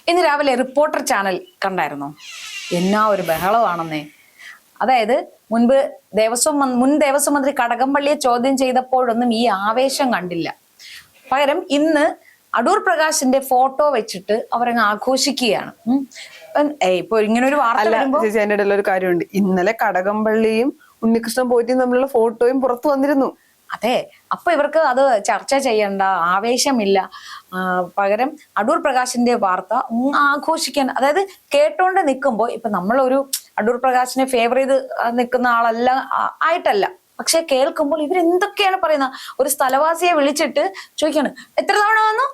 ഇന്ന് രാവിലെ reporter channel കണ്ടായിരുന്നോ? എന്നാ ഒരു ബഹളമാണെന്നേ. അതായത് മുൻ ദേവസ്വം മന്ത്രി കടകംപള്ളിയെ ചോദ്യം ചെയ്തപ്പോഴൊന്നും ഈ ആവേശം കണ്ടില്ല. പകരം ഇന്ന് അടൂർ പ്രകാശിന്റെ ഫോട്ടോ വെച്ചിട്ട് അവരങ്ങ് ആഘോഷിക്കുകയാണ്. ഇപ്പൊ ഇങ്ങനെ ഒരു വാർത്ത വരുമ്പോ അതിന്റെ ഇടയിൽ ഒരു കാര്യമുണ്ട്. ഇന്നലെ കടകംപള്ളിയും ഉണ്ണികൃഷ്ണൻ പോറ്റിയും തമ്മിലുള്ള ഫോട്ടോയും പുറത്തു വന്നിരുന്നു. അതെ, അപ്പൊ ഇവർക്ക് അത് ചർച്ച ചെയ്യണ്ട ആവേശമില്ല. പകരം അടൂർ പ്രകാശിന്റെ വാർത്ത ആഘോഷിക്കാൻ, അതായത് കേട്ടോണ്ട് നിൽക്കുമ്പോ ഇപ്പൊ നമ്മളൊരു അടൂർ പ്രകാശിനെ ഫേവർ ചെയ്ത് നിൽക്കുന്ന ആളല്ല ആയിട്ടല്ല, പക്ഷെ കേൾക്കുമ്പോൾ ഇവരെന്തൊക്കെയാണ് പറയുന്നത്. ഒരു സ്ഥലവാസിയെ വിളിച്ചിട്ട് ചോദിക്കാണ്, എത്ര തവണ വന്നു,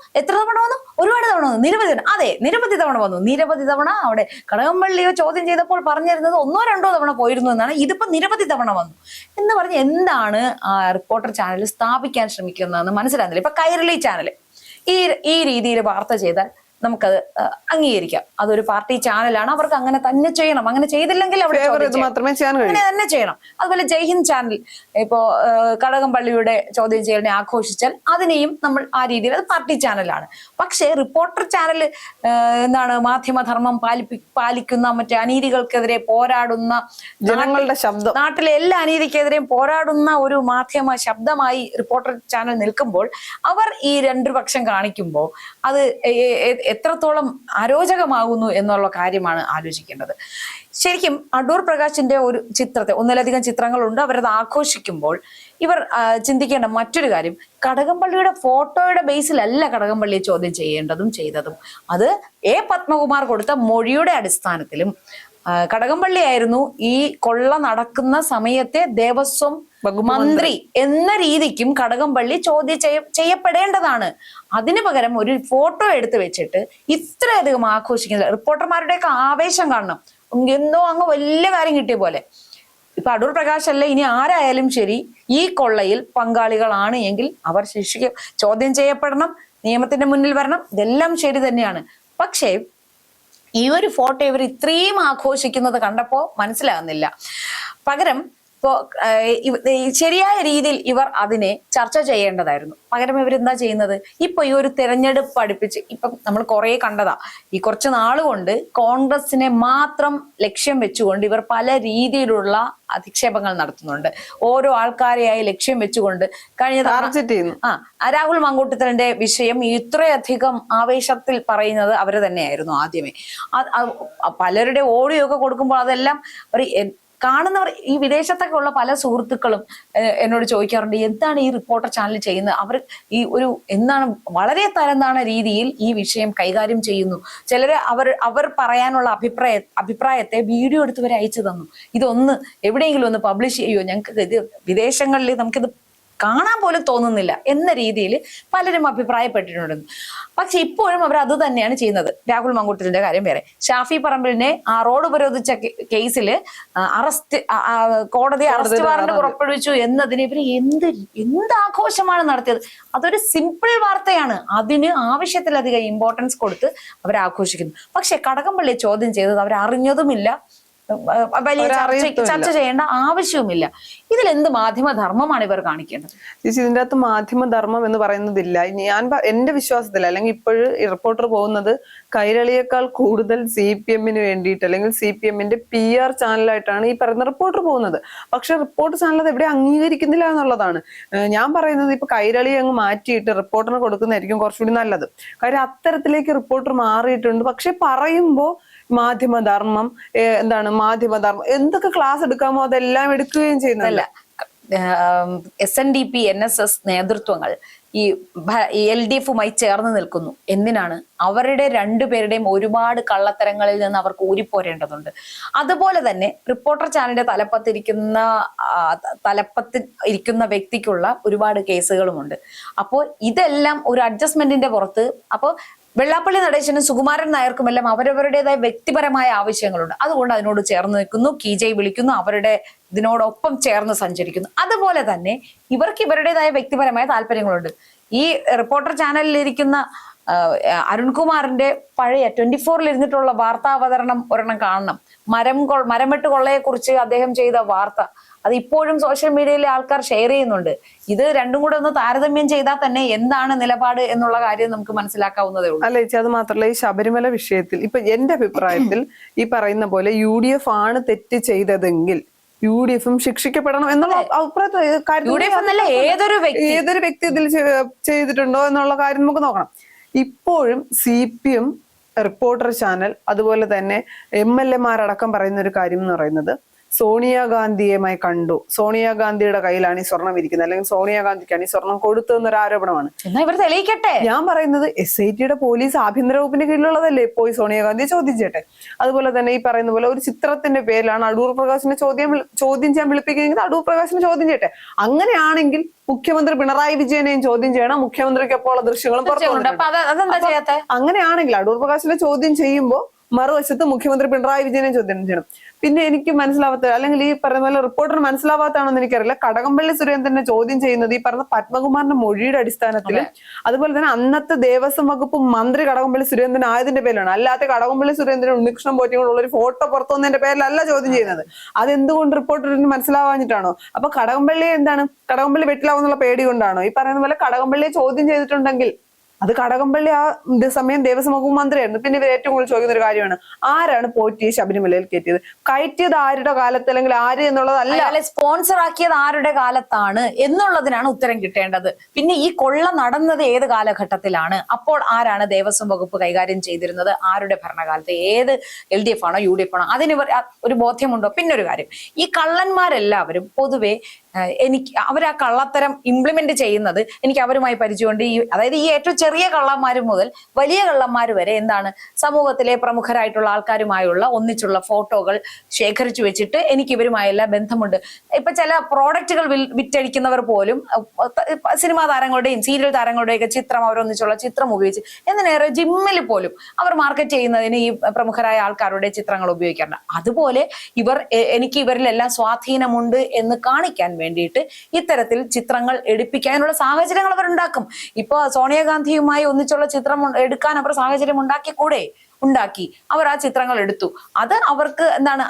ഒരുപാട് തവണ വന്നു, നിരവധി തവണ. അതെ, നിരവധി തവണ വന്നു. നിരവധി തവണ അവിടെ കടകംപള്ളിയെ ചോദ്യം ചെയ്തപ്പോൾ പറഞ്ഞിരുന്നത് 1-2 തവണ പോയിരുന്നു എന്നാണ്. ഇതിപ്പോ നിരവധി തവണ വന്നു എന്ന് പറഞ്ഞ് എന്താണ് റിപ്പോർട്ടർ ചാനൽ സ്ഥാപിക്കാൻ ശ്രമിക്കുന്നതെന്ന് മനസ്സിലാകുന്നില്ല. ഇപ്പൊ കൈരളി ചാനൽ ഈ രീതിയിൽ വാർത്ത ചെയ്താൽ നമുക്കത് അംഗീകരിക്കാം. അതൊരു പാർട്ടി ചാനലാണ്, അവർക്ക് അങ്ങനെ തന്നെ ചെയ്യണം. അങ്ങനെ ചെയ്തില്ലെങ്കിൽ അവിടെ അങ്ങനെ തന്നെ ചെയ്യണം. അതുപോലെ ജയ്ഹിന്ദ് ചാനൽ ഇപ്പോ കടകംപള്ളിയുടെ ചോദ്യം ചെയ്യലിനെ ആഘോഷിച്ചാൽ അതിനെയും നമ്മൾ ആ രീതിയിൽ, അത് പാർട്ടി ചാനലാണ്. പക്ഷേ റിപ്പോർട്ടർ ചാനൽ മാധ്യമധർമ്മം പാലിക്കുന്ന, മറ്റേ അനീതികൾക്കെതിരെ പോരാടുന്ന, ജനങ്ങളുടെ ശബ്ദം, നാട്ടിലെ എല്ലാ അനീതിക്കെതിരെയും പോരാടുന്ന ഒരു മാധ്യമ ശബ്ദമായി റിപ്പോർട്ടർ ചാനൽ നിൽക്കുമ്പോൾ അവർ ഈ രണ്ടു പക്ഷം കാണിക്കുമ്പോൾ അത് എത്രത്തോളം അരോചകമാകുന്നു എന്നുള്ള കാര്യമാണ് ആലോചിക്കേണ്ടത്. ശരിക്കും അടൂർ പ്രകാശിന്റെ ഒരു ചിത്രത്തെ, ഒന്നിലധികം ചിത്രങ്ങളുണ്ട്, അവരത് ആഘോഷിക്കുമ്പോൾ ഇവർ ചിന്തിക്കേണ്ട മറ്റൊരു കാര്യം, കടകംപള്ളിയുടെ ഫോട്ടോയുടെ ബേസിലല്ല കടകംപള്ളിയെ ചോദ്യം ചെയ്യേണ്ടതും ചെയ്തതും. അത് പത്മകുമാർ കൊടുത്ത മൊഴിയുടെ അടിസ്ഥാനത്തിലും കടകംപള്ളിയായിരുന്നു ഈ കൊള്ള നടക്കുന്ന സമയത്തെ ദേവസ്വം മന്ത്രി എന്ന രീതിക്കും കടകംപള്ളി ചോദ്യം ചെയ്യപ്പെടേണ്ടതാണ്. അതിനു പകരം ഒരു ഫോട്ടോ എടുത്തു വെച്ചിട്ട് ഇത്രയധികം ആഘോഷിക്കുന്നത്, റിപ്പോർട്ടർമാരുടെയൊക്കെ ആവേശം കാണണം. എന്തോ അങ്ങ് വലിയ കാര്യം കിട്ടിയ പോലെ. ഇപ്പൊ അടൂർ പ്രകാശ് അല്ല, ഇനി ആരായാലും ശരി, ഈ കൊള്ളയിൽ പങ്കാളികളാണ് എങ്കിൽ അവർ ചോദ്യം ചെയ്യപ്പെടണം, നിയമത്തിന്റെ മുന്നിൽ വരണം. ഇതെല്ലാം ശരി തന്നെയാണ്. പക്ഷേ ഈ ഒരു ഫോട്ടോ ഇവർ ഇത്രയും ആഘോഷിക്കുന്നത് കണ്ടപ്പോ മനസ്സിലാകുന്നില്ല. പകരം ഇപ്പോ ശരിയായ രീതിയിൽ ഇവർ അതിനെ ചർച്ച ചെയ്യേണ്ടതായിരുന്നു. പകരം ഇവരെന്താ ചെയ്യുന്നത്? ഇപ്പൊ ഈ ഒരു തെരഞ്ഞെടുപ്പ് അടുപ്പിച്ച് ഇപ്പം നമ്മൾ കുറെ കണ്ടതാ, ഈ കുറച്ച് നാളുകൊണ്ട് കോൺഗ്രസിനെ മാത്രം ലക്ഷ്യം വെച്ചുകൊണ്ട് ഇവർ പല രീതിയിലുള്ള അധിക്ഷേപങ്ങൾ നടത്തുന്നുണ്ട്. ഓരോ ആൾക്കാരെയായി ലക്ഷ്യം വെച്ചുകൊണ്ട് രാഹുൽ മാങ്കൂട്ടത്തിലിന്റെ വിഷയം ഇത്രയധികം ആവേശത്തിൽ പറയുന്നത് അവര് തന്നെയായിരുന്നു ആദ്യമേ. പലരുടെ ഓഡിയോ ഒക്കെ കൊടുക്കുമ്പോൾ അതെല്ലാം ഒരു കാണുന്നവർ, ഈ വിദേശത്തൊക്കെ ഉള്ള പല സുഹൃത്തുക്കളും എന്നോട് ചോദിക്കാറുണ്ട്, എന്താണ് ഈ റിപ്പോർട്ടർ ചാനൽ ചെയ്യുന്നത്? അവർ ഈ ഒരു വളരെ തരംതാണ രീതിയിൽ ഈ വിഷയം കൈകാര്യം ചെയ്യുന്നു. ചിലര് അവർ പറയാനുള്ള അഭിപ്രായത്തെ വീഡിയോ എടുത്ത് വരെ അയച്ചു തന്നു. ഇതൊന്ന് എവിടെയെങ്കിലും ഒന്ന് പബ്ലിഷ് ചെയ്യുമോ, ഞങ്ങൾക്ക് ഇത് വിദേശങ്ങളിൽ നമുക്കിത് കാണാൻ പോലും തോന്നുന്നില്ല എന്ന രീതിയിൽ പലരും അഭിപ്രായപ്പെട്ടിട്ടുണ്ട്. പക്ഷെ ഇപ്പോഴും അവർ അത് തന്നെയാണ് ചെയ്യുന്നത്. രാഹുൽ മാങ്കൂട്ടത്തിന്റെ കാര്യം വേറെ. ഷാഫി പറമ്പിലിനെ ആ റോഡ് ഉപരോധിച്ച കേസിൽ കോടതി അറസ്റ്റ് വാറന്റ് പുറപ്പെടുവിച്ചു എന്നതിന് ഇവര് എന്ത് ആഘോഷമാണ് നടത്തിയത്? അതൊരു സിമ്പിൾ വാർത്തയാണ്, അതിന് ആവശ്യത്തിലധികം ഇമ്പോർട്ടൻസ് കൊടുത്ത് അവർ ആഘോഷിക്കുന്നു. പക്ഷെ കടകംപള്ളിയെ ചോദ്യം ചെയ്തത് അവരറിഞ്ഞതുമില്ല, വലിയ ചർച്ച ചെയ്യേണ്ട ആവശ്യവുമില്ല. ഇതിലെന്ത് മാധ്യമധർമ്മമാണ് ഇവർ കാണിക്കേണ്ടത്? ഇതിന്റെ അകത്ത് മാധ്യമധർമ്മം എന്ന് പറയുന്നതില്ല. എന്റെ വിശ്വാസത്തിൽ, അല്ലെങ്കിൽ ഇപ്പോഴും റിപ്പോർട്ടർ പോകുന്നത് കൈരളിയേക്കാൾ കൂടുതൽ CPM-ന് വേണ്ടിയിട്ട്, അല്ലെങ്കിൽ CPM-ന്റെ PR ചാനലായിട്ടാണ് ഈ പറയുന്ന റിപ്പോർട്ടർ പോകുന്നത്. പക്ഷെ റിപ്പോർട്ടർ ചാനൽ അത് എവിടെ അംഗീകരിക്കുന്നില്ല എന്നുള്ളതാണ് ഞാൻ പറയുന്നത്. ഇപ്പൊ കൈരളി അങ്ങ് മാറ്റിയിട്ട് റിപ്പോർട്ടറിന് കൊടുക്കുന്നതായിരിക്കും കുറച്ചുകൂടി നല്ലത്. കാര്യം അത്തരത്തിലേക്ക് റിപ്പോർട്ടർ മാറിയിട്ടുണ്ട്. പക്ഷെ പറയുമ്പോൾ മാധ്യമധർമ്മം മാധ്യമധർമ്മം എന്തൊക്കെ ക്ലാസ് എടുക്കാമോ അതെല്ലാം എടുക്കുകയും ചെയ്യുന്നതല്ല. SNDP NSS നേതൃത്വങ്ങൾ ഈ LDF-ഉമായി ചേർന്ന് നിൽക്കുന്നു. എന്തിനാണ്? അവരുടെ രണ്ടുപേരുടെയും ഒരുപാട് കള്ളത്തരങ്ങളിൽ നിന്ന് അവർക്ക് ഊരിപ്പോരേണ്ടതുണ്ട്. അതുപോലെ തന്നെ റിപ്പോർട്ടർ ചാനലിന്റെ തലപ്പത്തിൽ ഇരിക്കുന്ന വ്യക്തിക്കുള്ള ഒരുപാട് കേസുകളുമുണ്ട്. അപ്പോൾ ഇതെല്ലാം ഒരു അഡ്ജസ്റ്റ്മെന്റിന്റെ പുറത്ത്. അപ്പോൾ വെള്ളാപ്പള്ളി നടേശനും സുകുമാരൻ നായർക്കുമെല്ലാം അവരവരുടേതായ വ്യക്തിപരമായ ആവശ്യങ്ങളുണ്ട്. അതുകൊണ്ട് അതിനോട് ചേർന്ന് നിൽക്കുന്നു, കീജയ് വിളിക്കുന്നു, അവരുടെ ഇതിനോടൊപ്പം ചേർന്ന് സഞ്ചരിക്കുന്നു. അതുപോലെ തന്നെ ഇവർക്ക് ഇവരുടേതായ വ്യക്തിപരമായ താല്പര്യങ്ങളുണ്ട്. ഈ റിപ്പോർട്ടർ ചാനലിലിരിക്കുന്ന അരുൺകുമാറിന്റെ പഴയ 24-ൽ ഇരുന്നിട്ടുള്ള വാർത്താവതരണം ഒരെണ്ണം കാണണം. മരം വെട്ട് കൊള്ളയെ കുറിച്ച് അദ്ദേഹം ചെയ്ത വാർത്ത, അത് ഇപ്പോഴും സോഷ്യൽ മീഡിയയിലെ ആൾക്കാർ ഷെയർ ചെയ്യുന്നുണ്ട്. ഇത് രണ്ടും കൂടെ ഒന്ന് താരതമ്യം ചെയ്താൽ തന്നെ എന്താണ് നിലപാട് എന്നുള്ള കാര്യം നമുക്ക് മനസ്സിലാക്കാവുന്നതേ ഉള്ളൂ. അല്ല ചേച്ചി, അത് മാത്രമല്ല ഈ ശബരിമല വിഷയത്തിൽ ഇപ്പൊ എന്റെ അഭിപ്രായത്തിൽ ഈ പറയുന്ന പോലെ UDF ആണ് തെറ്റ് ചെയ്തതെങ്കിൽ UDFും ശിക്ഷിക്കപ്പെടണം എന്നുള്ള അഭിപ്രായത്തിൽ ഏതൊരു വ്യക്തി ഇതിൽ ചെയ്തിട്ടുണ്ടോ എന്നുള്ള കാര്യം നമുക്ക് നോക്കണം. ഇപ്പോഴും CPM, റിപ്പോർട്ടർ ചാനൽ, അതുപോലെ തന്നെ MLA-മാരടക്കം പറയുന്ന ഒരു കാര്യം എന്ന് പറയുന്നത് സോണിയാഗാന്ധിയുമായി കണ്ടു, സോണിയാഗാന്ധിയുടെ കയ്യിലാണ് ഈ സ്വർണം ഇരിക്കുന്നത്, അല്ലെങ്കിൽ സോണിയാഗാന്ധിക്കാണ് ഈ സ്വർണം കൊടുത്തതെന്നൊരു ആരോപണമാണ്. ഇവർ തെളിയിക്കട്ടെ. ഞാൻ പറയുന്നത് SITയുടെ പോലീസ് ആഭ്യന്തര വകുപ്പിന്റെ കീഴിലുള്ളതല്ലേ, പോയി സോണിയാഗാന്ധിയെ ചോദ്യം ചെയ്യട്ടെ. അതുപോലെ തന്നെ ഈ പറയുന്ന പോലെ ഒരു ചിത്രത്തിന്റെ പേരിലാണ് അടൂർ പ്രകാശിനെ ചോദ്യം ചെയ്യാൻ വിളിപ്പിക്കുന്നത്, അടൂർ പ്രകാശിനെ ചോദ്യം ചെയ്യട്ടെ. അങ്ങനെയാണെങ്കിൽ മുഖ്യമന്ത്രി പിണറായി വിജയനെയും ചോദ്യം ചെയ്യണം, മുഖ്യമന്ത്രിക്കൊപ്പമുള്ള ദൃശ്യങ്ങളും പുറത്തു. അങ്ങനെയാണെങ്കിൽ അടൂർ പ്രകാശിനെ ചോദ്യം ചെയ്യുമ്പോൾ മറുവശത്ത് മുഖ്യമന്ത്രി പിണറായി വിജയനെ ചോദ്യം ചെയ്യണം. പിന്നെ എനിക്ക് മനസ്സിലാവാത്ത, അല്ലെങ്കിൽ ഈ പറയുന്ന പോലെ റിപ്പോർട്ടറിന് മനസ്സിലാവാത്താണെന്ന് എനിക്കറിയില്ല, കടകംപള്ളി സുരേന്ദ്രനെ ചോദ്യം ചെയ്യുന്നത് ഈ പറഞ്ഞ പത്മകുമാറിന്റെ മൊഴിയുടെ അടിസ്ഥാനത്തിൽ, അതുപോലെ തന്നെ അന്നത്തെ ദേവസ്വം വകുപ്പ് മന്ത്രി കടകംപള്ളി സുരേന്ദ്രൻ ആയതിന്റെ പേരിലാണ്. അല്ലാത്ത കടകംപള്ളി സുരേന്ദ്രൻ ഉണ്ണികൃഷ്ണൻ പോറ്റിയുള്ള ഒരു ഫോട്ടോ പുറത്തു വന്നതിന്റെ പേരിലല്ല ചോദ്യം ചെയ്യുന്നത്. അതെന്തുകൊണ്ട് റിപ്പോർട്ടറിന് മനസ്സിലാവാഞ്ഞിട്ടാണോ? അപ്പൊ കടകംപള്ളിയെ കടകംപള്ളി വെട്ടിലാവുന്നുള്ള പേടി കൊണ്ടാണോ? ഈ പറയുന്ന പോലെ കടകംപള്ളിയെ ചോദ്യം ചെയ്തിട്ടുണ്ടെങ്കിൽ അത് കടകംപള്ളി ആ സമയം ദേവസ്വം വകുപ്പ് മന്ത്രിയായിരുന്നു. പിന്നെ ഇവർ ഏറ്റവും കൂടുതൽ ചോദിക്കുന്ന ഒരു കാര്യമാണ്, ആരാണ് പോറ്റിയെ ശബരിമലയിൽ കയറ്റിയത് ആരുടെ കാലത്ത്, അല്ലെങ്കിൽ ആര് എന്നുള്ളതല്ല, സ്പോൺസർ ആക്കിയത് ആരുടെ കാലത്താണ് എന്നുള്ളതിനാണ് ഉത്തരം കിട്ടേണ്ടത്. പിന്നെ ഈ കൊള്ള നടന്നത് ഏത് കാലഘട്ടത്തിലാണ്, അപ്പോൾ ആരാണ് ദേവസ്വം വകുപ്പ് കൈകാര്യം ചെയ്തിരുന്നത്, ആരുടെ ഭരണകാലത്ത്, ഏത് LDF ആണോ UDF ആണോ, അതിന് ഒരു ബോധ്യമുണ്ടോ? പിന്നെ ഒരു കാര്യം, ഈ കള്ളന്മാരെല്ലാവരും പൊതുവെ അവർ ആ കള്ളത്തരം ഇംപ്ലിമെന്റ് ചെയ്യുന്നത് എനിക്ക് അവരുമായി പരിചയമുണ്ട്. അതായത് ഈ ഏറ്റവും ചെറിയ കള്ളന്മാർ മുതൽ വലിയ കള്ളന്മാർ വരെ എന്താണ്, സമൂഹത്തിലെ പ്രമുഖരായിട്ടുള്ള ആൾക്കാരുമായുള്ള ഒന്നിച്ചുള്ള ഫോട്ടോകൾ ശേഖരിച്ചു വെച്ചിട്ട് എനിക്ക് ഇവരുമായെല്ലാം ബന്ധമുണ്ട്. ഇപ്പൊ ചില പ്രോഡക്റ്റുകൾ വിറ്റഴിക്കുന്നവർ പോലും സിനിമാ താരങ്ങളുടെയും സീരിയൽ താരങ്ങളുടെയും ഒക്കെ ചിത്രം, അവരൊന്നിച്ചുള്ള ചിത്രം ഉപയോഗിച്ച്, എന്തിനേറെ ജിമ്മിൽ പോലും അവർ മാർക്കറ്റ് ചെയ്യുന്നതിന് ഈ പ്രമുഖരായ ആൾക്കാരുടെ ചിത്രങ്ങൾ ഉപയോഗിക്കാറുണ്ട്. അതുപോലെ എനിക്ക് ഇവരിലെല്ലാം സ്വാധീനമുണ്ട് എന്ന് കാണിക്കാൻ വേണ്ടിയിട്ട് ഇത്തരത്തിൽ ചിത്രങ്ങൾ എടുപ്പിക്കാനുള്ള സാഹചര്യങ്ങൾ അവർ ഉണ്ടാക്കും. ഇപ്പൊ സോണിയാഗാന്ധിയുമായി ഒന്നിച്ചുള്ള ചിത്രം എടുക്കാൻ അവർ സാഹചര്യം ഉണ്ടാക്കി അവർ ആ ചിത്രങ്ങൾ എടുത്തു. അത് അവർക്ക് എന്താണ്,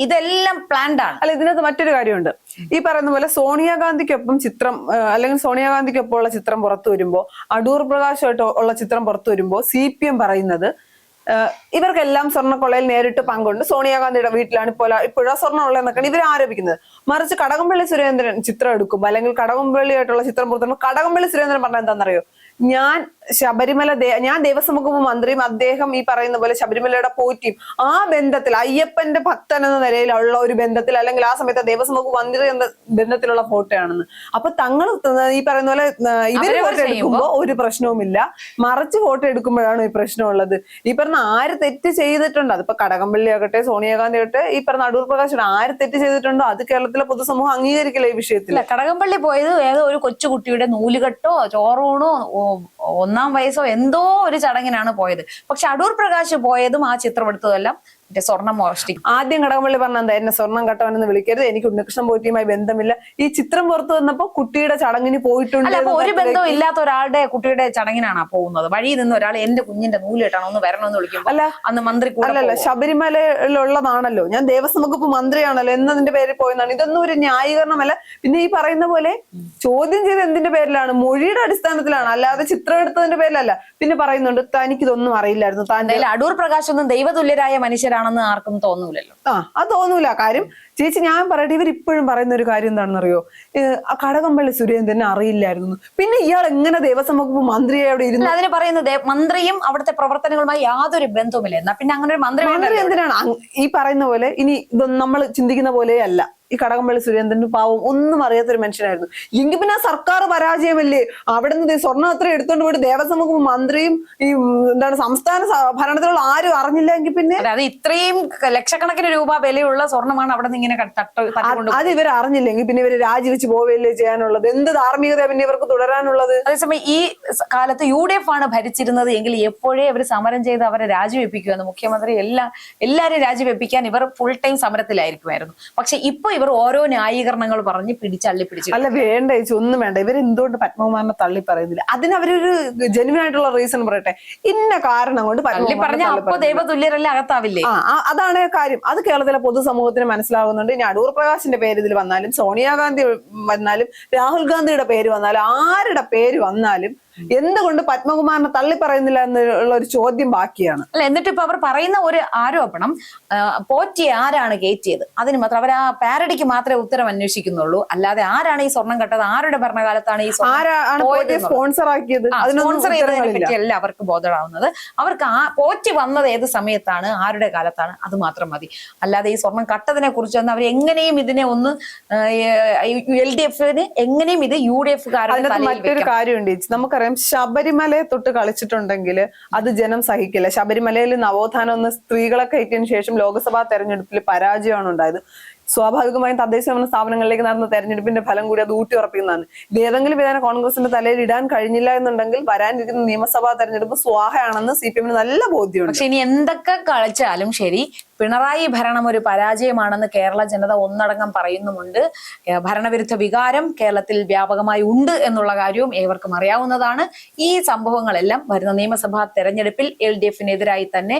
ഇതെല്ലാം പ്ലാൻഡ് ആണ്. അല്ല, ഇതിനകത്ത് മറ്റൊരു കാര്യമുണ്ട്. ഈ പറയുന്ന പോലെ സോണിയാഗാന്ധിക്കൊപ്പം ചിത്രം, അല്ലെങ്കിൽ സോണിയാഗാന്ധിക്കൊപ്പം ഉള്ള ചിത്രം പുറത്തു വരുമ്പോ, അടൂർ പ്രകാശമായിട്ട് ഉള്ള ചിത്രം പുറത്തു വരുമ്പോ CPM പറയുന്നത് ഇവർക്കെല്ലാം സ്വർണ്ണക്കൊള്ളയിൽ നേരിട്ട് പങ്കുണ്ട്, സോണിയാഗാന്ധിയുടെ വീട്ടിലാണ് ഇപ്പോഴാ സ്വർണ്ണം ഉള്ളതെന്നൊക്കെയാണ് ഇവർ ആരോപിക്കുന്നത്. മറിച്ച് കടകംപള്ളി സുരേന്ദ്രൻ ചിത്രം എടുക്കുമ്പോൾ, അല്ലെങ്കിൽ കടകംപള്ളിയായിട്ടുള്ള ചിത്രം പുറത്തുമ്പോൾ കടകംപള്ളി സുരേന്ദ്രൻ പറഞ്ഞ എന്താണെന്നറിയോ, ഞാൻ ദേവസ്വം വകുപ്പ് മന്ത്രിയും അദ്ദേഹം ഈ പറയുന്ന പോലെ ശബരിമലയുടെ പോറ്റിയും ആ ബന്ധത്തിൽ, അയ്യപ്പന്റെ ഭക്തൻ എന്ന നിലയിലുള്ള ഒരു ബന്ധത്തിൽ, അല്ലെങ്കിൽ ആ സമയത്ത് ദേവസ്വം വകുപ്പ് മന്ത്രി എന്ന ബന്ധത്തിലുള്ള ഫോട്ടോയാണെന്ന്. അപ്പൊ തങ്ങൾ ഈ പറയുന്ന പോലെ ഇവര് ഫോട്ടോ എടുക്കുമ്പോ ഒരു പ്രശ്നവുമില്ല, മറിച്ച് ഫോട്ടോ എടുക്കുമ്പോഴാണ് ഈ പ്രശ്നമുള്ളത്. ഈ പറഞ്ഞ ആര് തെറ്റ് ചെയ്തിട്ടുണ്ടോ, അതിപ്പോ കടകംപള്ളി ആകട്ടെ, സോണിയാഗാന്ധി ആകട്ടെ, ഈ പറഞ്ഞ അടൂർ പ്രകാശ് ആര് തെറ്റ് ചെയ്തിട്ടുണ്ടോ അത് കേരളത്തിലെ പൊതുസമൂഹം അംഗീകരിക്കില്ല ഈ വിഷയത്തിൽ. കടകംപള്ളി പോയത് ഏതോ ഒരു കൊച്ചുകുട്ടിയുടെ നൂലുകെട്ടോ ചോറൂണോ 1ാം വയസ്സോ എന്തോ ഒരു ചടങ്ങിനാണ് പോയത്. പക്ഷെ അടൂർ പ്രകാശ് പോയതും ആ ചിത്രം എടുത്തതെല്ലാം സ്വർണം മോഷ്ടിക്കും. ആദ്യം കടകംപള്ളി പറഞ്ഞ എന്താ, എന്നെ സ്വർണം കട്ടവനെന്ന് വിളിക്കരുത്, എനിക്ക് ഉണ്ണികൃഷ്ണൻ പോറ്റിയുമായി ബന്ധമില്ല. ഈ ചിത്രം പുറത്തു വന്നപ്പോ കുട്ടിയുടെ ചടങ്ങിന് പോയിട്ടുണ്ട്. ഒരു ബന്ധവും ഇല്ലാത്ത ഒരാളുടെ കുട്ടിയുടെ ചടങ്ങിനാണ് പോകുന്നത്. വഴിയിൽ നിന്ന് ഒരാൾ എന്റെ കുഞ്ഞിന്റെ നൂല് കെട്ടണം, ഒന്ന് വരണമെന്ന് വിളിക്കും. അല്ല, അന്ന് മന്ത്രി അല്ലല്ല, ശബരിമലയിലുള്ളതാണല്ലോ, ഞാൻ ദേവസ്വം വകുപ്പ് മന്ത്രിയാണല്ലോ എന്നതിന്റെ പേരിൽ പോയെന്നാണ്. ഇതൊന്നും ഒരു ന്യായീകരണമല്ല. പിന്നെ ഈ പറയുന്ന പോലെ ചോദ്യം ചെയ്ത് എന്തിന്റെ പേരിലാണ്, മൊഴിയുടെ അടിസ്ഥാനത്തിലാണ്, അല്ലാതെ ചിത്രം എടുത്തതിന്റെ പേരിലല്ല. പിന്നെ പറയുന്നുണ്ട് തനിക്കിതൊന്നും അറിയില്ലായിരുന്നു, അടൂർ പ്രകാശ് ഒന്നും ദൈവതുല്യരായ മനുഷ്യരാണെന്ന് ആർക്കും തോന്നൂലല്ലോ. അത് തോന്നൂല. കാര്യം ചേച്ചി, ഞാൻ പറയട്ടെ, ഇവർ ഇപ്പോഴും പറയുന്ന ഒരു കാര്യം എന്താണെന്നറിയോ, കടകംപള്ളി സുരേന്ദ്രനെ അറിയില്ലായിരുന്നു. പിന്നെ ഇയാൾ എങ്ങനെ ദേവസ്വം വകുപ്പ് മന്ത്രിയെ അവിടെ ഇരുന്നു? അതിന് പറയുന്നത് മന്ത്രിയും അവിടുത്തെ പ്രവർത്തനങ്ങളുമായി യാതൊരു ബന്ധവുമില്ല. എന്നാ പിന്നെ അങ്ങനെ ഒരു മന്ത്രി എന്തിനാണ്? ഈ പറയുന്ന പോലെ ഇനി ഇതൊന്നും നമ്മൾ ചിന്തിക്കുന്ന പോലെയല്ല. ഈ കടകംപള്ളി സുരേന്ദ്രന് പാവം ഒന്നും അറിയാത്തൊരു മനുഷ്യനായിരുന്നു. എങ്കിൽ പിന്നെ ആ സർക്കാർ പരാജയമല്ലേ? അവിടെ നിന്ന് സ്വർണ്ണം അത്ര എടുത്തോണ്ട് പോയിട്ട് ദേവസ്വം വകുപ്പ് മന്ത്രിയും ഈ സംസ്ഥാന ഭരണത്തിലുള്ള ആരും അറിഞ്ഞില്ല എങ്കിൽ പിന്നെ അത് ഇത്രയും ലക്ഷക്കണക്കിന് രൂപ വിലയുള്ള സ്വർണ്ണമാണ് അവിടെ നിന്ന് ഇങ്ങനെ അത് ഇവർ അറിഞ്ഞില്ലെങ്കിൽ പിന്നെ ഇവര് രാജിവെച്ച് പോവുകയല്ലേ ചെയ്യാനുള്ളത്? എന്ത് ധാർമ്മികത പിന്നെ ഇവർക്ക് തുടരാനുള്ളത്? അതേസമയം ഈ കാലത്ത് UDF ആണ് ഭരിച്ചിരുന്നത് എങ്കിൽ എപ്പോഴേ അവർ സമരം ചെയ്ത് അവരെ രാജിവെപ്പിക്കുമെന്ന് മുഖ്യമന്ത്രി എല്ലാരും രാജിവെപ്പിക്കാൻ ഇവർ ഫുൾ ടൈം സമരത്തിലായിരിക്കുമായിരുന്നു. പക്ഷെ ഇപ്പൊ ഇവർ ഓരോ ന്യായീകരണങ്ങൾ പറഞ്ഞ് പിടിച്ചള്ളി പിടിച്ചു. അല്ല വേണ്ട ചേച്ചി, ഒന്നും വേണ്ട. ഇവരെന്തുകൊണ്ട് പത്മകുമാറിനെ തള്ളി പറയുന്നില്ല? അതിന് അവരൊരു ജെന്യൂൻ ആയിട്ടുള്ള റീസൺ പറയട്ടെ. ഇന്ന കാരണം കൊണ്ട് പറഞ്ഞ അപ്പൊ ദൈവതുല്യരല്ലേ അകത്താവില്ലേ? അതാണ് കാര്യം. അത് കേരളത്തിലെ പൊതുസമൂഹത്തിന് മനസ്സിലാവുന്നുണ്ട്. ഇനി അടൂർ പ്രകാശിന്റെ പേര് ഇതിൽ വന്നാലും, സോണിയാഗാന്ധി വന്നാലും, രാഹുൽ ഗാന്ധിയുടെ പേര് വന്നാലും, ആരുടെ പേര് വന്നാലും എന്തുകൊണ്ട് പത്മകുമാറിനെ തള്ളി പറയുന്നില്ല എന്നുള്ള ഒരു ചോദ്യം ബാക്കിയാണ്. അല്ല, എന്നിട്ട് ഇപ്പൊ അവർ പറയുന്ന ഒരു ആരോപണം, പോറ്റിയെ ആരാണ് കയറ്റിയത് അതിന് മാത്രം അവർ ആ പാരഡിക്ക് മാത്രമേ ഉത്തരം അന്വേഷിക്കുന്നുള്ളൂ. അല്ലാതെ ആരാണ് ഈ സ്വർണം കട്ടത്, ആരുടെ ഭരണകാലത്താണ് ഈ സ്പോൺസർ ആക്കിയത്, സ്പോൺസർ ചെയ്തതിനെ പറ്റിയല്ല അവർക്ക് ബോധമാവുന്നത്. അവർക്ക് ആ പോറ്റി വന്നത് ഏത് സമയത്താണ്, ആരുടെ കാലത്താണ്, അത് മാത്രം മതി. അല്ലാതെ ഈ സ്വർണം കട്ടതിനെ കുറിച്ചൊന്നും അവർ എങ്ങനെയും ഇതിനെ ഒന്ന് LDF എങ്ങനെയും ഇത് UDF മറ്റൊരു കാര്യമുണ്ട്. നമുക്കറിയാം ശബരിമലയെ തൊട്ട് കളിച്ചിട്ടുണ്ടെങ്കിൽ അത് ജനം സഹിക്കില്ല. ശബരിമലയിൽ നവോത്ഥാനം ഒന്ന് സ്ത്രീകളെ കയറ്റിയതിനു ശേഷം ലോക്സഭാ തെരഞ്ഞെടുപ്പിൽ പരാജയമാണ് ഉണ്ടായത്. സ്വാഭാവികമായും തദ്ദേശ ഭരണ സ്ഥാപനങ്ങളിലേക്ക് നടന്ന തെരഞ്ഞെടുപ്പിന്റെ ഫലം കൂടി അത് ഊട്ടി ഉറപ്പിക്കുന്നതാണ്. ഇത് ഏതെങ്കിലും വിധാനം കോൺഗ്രസിന്റെ തലയിൽ ഇടാൻ കഴിഞ്ഞില്ല എന്നുണ്ടെങ്കിൽ വരാനിരിക്കുന്ന നിയമസഭാ തെരഞ്ഞെടുപ്പ് സ്വാഹയാണെന്ന് CPM നല്ല ബോധ്യമുണ്ട്. പക്ഷെ ഇനി എന്തൊക്കെ കളിച്ചാലും ശരി, പിണറായി ഭരണം ഒരു പരാജയമാണെന്ന് കേരള ജനത ഒന്നടങ്കം പറയുന്നുമുണ്ട്. ഭരണവിരുദ്ധ വികാരം കേരളത്തിൽ വ്യാപകമായി ഉണ്ട് എന്നുള്ള കാര്യവും ഏവർക്കും അറിയാവുന്നതാണ്. ഈ സംഭവങ്ങളെല്ലാം വരുന്ന നിയമസഭാ തെരഞ്ഞെടുപ്പിൽ LDF-നെതിരായി തന്നെ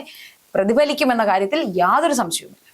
പ്രതിഫലിക്കുമെന്ന കാര്യത്തിൽ യാതൊരു സംശയവുമില്ല.